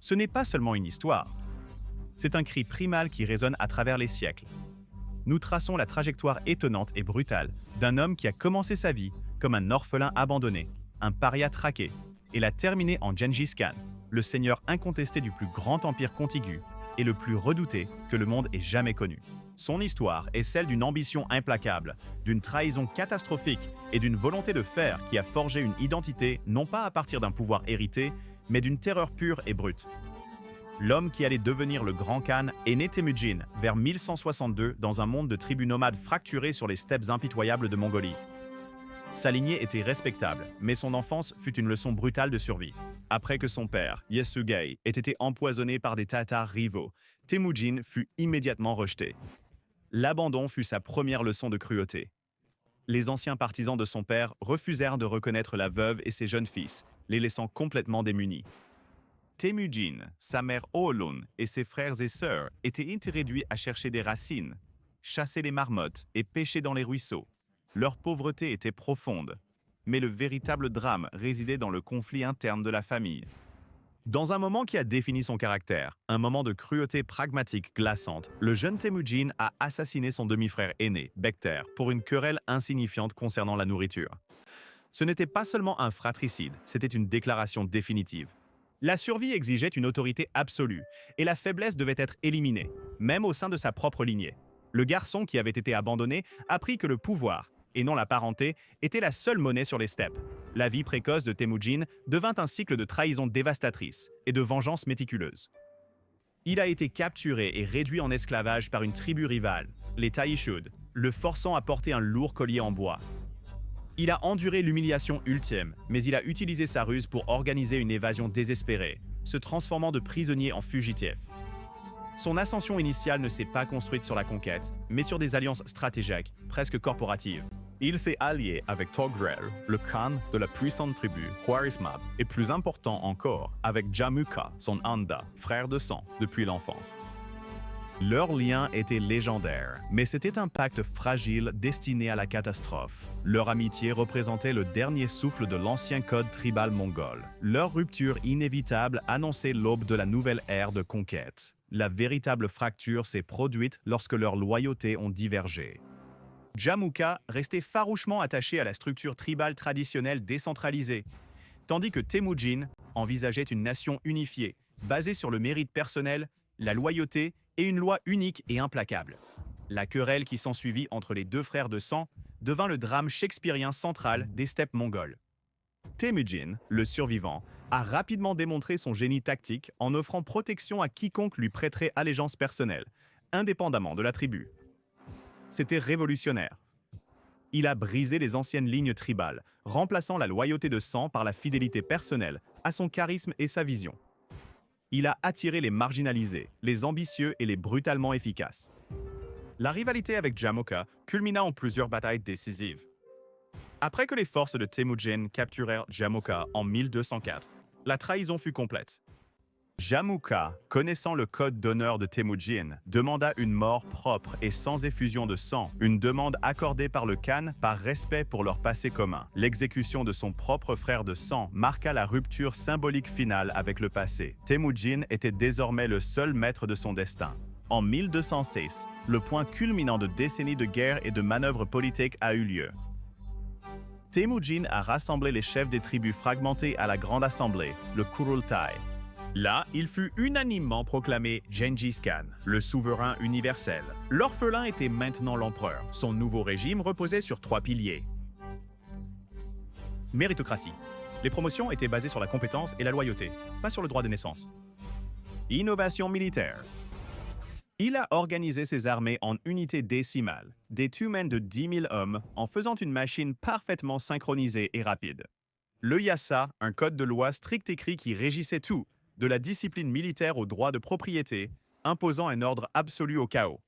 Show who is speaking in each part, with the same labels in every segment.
Speaker 1: Ce n'est pas seulement une histoire. C'est un cri primal qui résonne à travers les siècles. Nous traçons la trajectoire étonnante et brutale d'un homme qui a commencé sa vie comme un orphelin abandonné, un paria traqué, et l'a terminé en Gengis Khan, le seigneur incontesté du plus grand empire contigu et le plus redouté que le monde ait jamais connu. Son histoire est celle d'une ambition implacable, d'une trahison catastrophique et d'une volonté de fer qui a forgé une identité non pas à partir d'un pouvoir hérité, mais d'une terreur pure et brute. L'homme qui allait devenir le grand Khan est né Temujin vers 1162 dans un monde de tribus nomades fracturées sur les steppes impitoyables de Mongolie. Sa lignée était respectable, mais son enfance fut une leçon brutale de survie. Après que son père, Yesugei, ait été empoisonné par des Tatars rivaux, Temujin fut immédiatement rejeté. L'abandon fut sa première leçon de cruauté. Les anciens partisans de son père refusèrent de reconnaître la veuve et ses jeunes fils, les laissant complètement démunis. Temujin, sa mère Oolun et ses frères et sœurs étaient réduits à chercher des racines, chasser les marmottes et pêcher dans les ruisseaux. Leur pauvreté était profonde, mais le véritable drame résidait dans le conflit interne de la famille. Dans un moment qui a défini son caractère, un moment de cruauté pragmatique glaçante, le jeune Temujin a assassiné son demi-frère aîné, Bekter, pour une querelle insignifiante concernant la nourriture. Ce n'était pas seulement un fratricide, c'était une déclaration définitive. La survie exigeait une autorité absolue, et la faiblesse devait être éliminée, même au sein de sa propre lignée. Le garçon qui avait été abandonné apprit que le pouvoir, et non la parenté, était la seule monnaie sur les steppes. La vie précoce de Temujin devint un cycle de trahison dévastatrice et de vengeance méticuleuse. Il a été capturé et réduit en esclavage par une tribu rivale, les Taishud, le forçant à porter un lourd collier en bois. Il a enduré l'humiliation ultime, mais il a utilisé sa ruse pour organiser une évasion désespérée, se transformant de prisonnier en fugitif. Son ascension initiale ne s'est pas construite sur la conquête, mais sur des alliances stratégiques, presque corporatives. Il s'est allié avec Togrel, le Khan de la puissante tribu Khwarizmab, et plus important encore, avec Jamuka, son Anda, frère de sang, depuis l'enfance. Leur lien était légendaire, mais c'était un pacte fragile destiné à la catastrophe. Leur amitié représentait le dernier souffle de l'ancien code tribal mongol. Leur rupture inévitable annonçait l'aube de la nouvelle ère de conquête. La véritable fracture s'est produite lorsque leurs loyautés ont divergé. Jamuka restait farouchement attaché à la structure tribale traditionnelle décentralisée, tandis que Temujin envisageait une nation unifiée, basée sur le mérite personnel, la loyauté et une loi unique et implacable. La querelle qui s'ensuivit entre les deux frères de sang devint le drame shakespearien central des steppes mongoles. Temujin, le survivant, a rapidement démontré son génie tactique en offrant protection à quiconque lui prêterait allégeance personnelle, indépendamment de la tribu. C'était révolutionnaire. Il a brisé les anciennes lignes tribales, remplaçant la loyauté de sang par la fidélité personnelle à son charisme et sa vision. Il a attiré les marginalisés, les ambitieux et les brutalement efficaces. La rivalité avec Jamuka culmina en plusieurs batailles décisives. Après que les forces de Temujin capturèrent Jamuka en 1204, la trahison fut complète. Jamuka, connaissant le code d'honneur de Temujin, demanda une mort propre et sans effusion de sang, une demande accordée par le Khan par respect pour leur passé commun. L'exécution de son propre frère de sang marqua la rupture symbolique finale avec le passé. Temujin était désormais le seul maître de son destin. En 1206, le point culminant de décennies de guerre et de manœuvres politiques a eu lieu. Temujin a rassemblé les chefs des tribus fragmentées à la Grande Assemblée, le Kurultai. Là, il fut unanimement proclamé Gengis Khan, le souverain universel. L'orphelin était maintenant l'empereur. Son nouveau régime reposait sur 3 piliers. Méritocratie. Les promotions étaient basées sur la compétence et la loyauté, pas sur le droit de naissance. Innovation militaire. Il a organisé ses armées en unités décimales, des tumens de 10 000 hommes, en faisant une machine parfaitement synchronisée et rapide. Le Yassa, un code de loi strict écrit qui régissait tout, de la discipline militaire au droit de propriété, imposant un ordre absolu au chaos.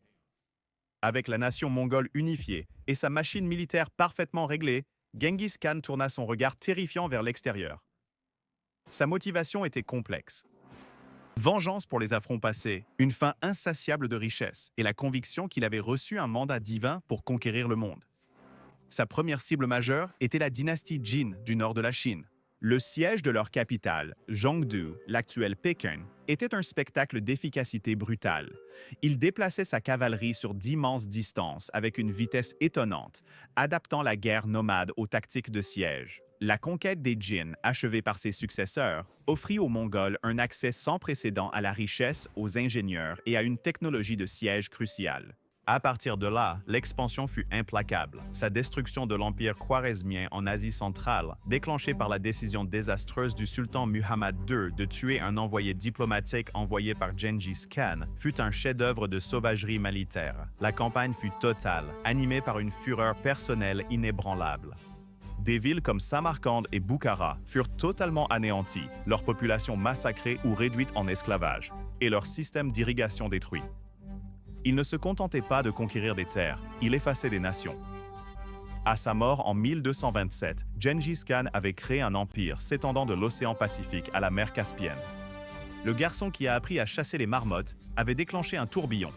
Speaker 1: Avec la nation mongole unifiée et sa machine militaire parfaitement réglée, Gengis Khan tourna son regard terrifiant vers l'extérieur. Sa motivation était complexe. Vengeance pour les affronts passés, une faim insatiable de richesse et la conviction qu'il avait reçu un mandat divin pour conquérir le monde. Sa première cible majeure était la dynastie Jin du nord de la Chine, Le siège de leur capitale, Zhongdu, l'actuel Pékin, était un spectacle d'efficacité brutale. Il déplaçait sa cavalerie sur d'immenses distances avec une vitesse étonnante, adaptant la guerre nomade aux tactiques de siège. La conquête des Jin, achevée par ses successeurs, offrit aux Mongols un accès sans précédent à la richesse, aux ingénieurs et à une technologie de siège cruciale. À partir de là, l'expansion fut implacable. Sa destruction de l'empire khwarezmien en Asie centrale, déclenchée par la décision désastreuse du sultan Muhammad II de tuer un envoyé diplomatique envoyé par Gengis Khan, fut un chef-d'œuvre de sauvagerie militaire. La campagne fut totale, animée par une fureur personnelle inébranlable. Des villes comme Samarcande et Boukhara furent totalement anéanties, leur population massacrée ou réduite en esclavage, et leur système d'irrigation détruit. Il ne se contentait pas de conquérir des terres, il effaçait des nations. À sa mort en 1227, Gengis Khan avait créé un empire s'étendant de l'océan Pacifique à la mer Caspienne. Le garçon qui a appris à chasser les marmottes avait déclenché un tourbillon.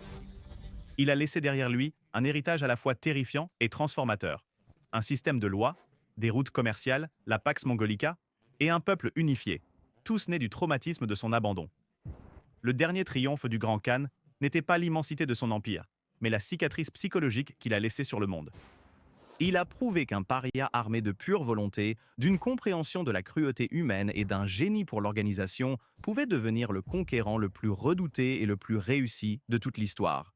Speaker 1: Il a laissé derrière lui un héritage à la fois terrifiant et transformateur. Un système de lois, des routes commerciales, la Pax Mongolica, et un peuple unifié, tous nés du traumatisme de son abandon. Le dernier triomphe du grand Khan n'était pas l'immensité de son empire, mais la cicatrice psychologique qu'il a laissée sur le monde. Il a prouvé qu'un paria armé de pure volonté, d'une compréhension de la cruauté humaine et d'un génie pour l'organisation pouvait devenir le conquérant le plus redouté et le plus réussi de toute l'histoire.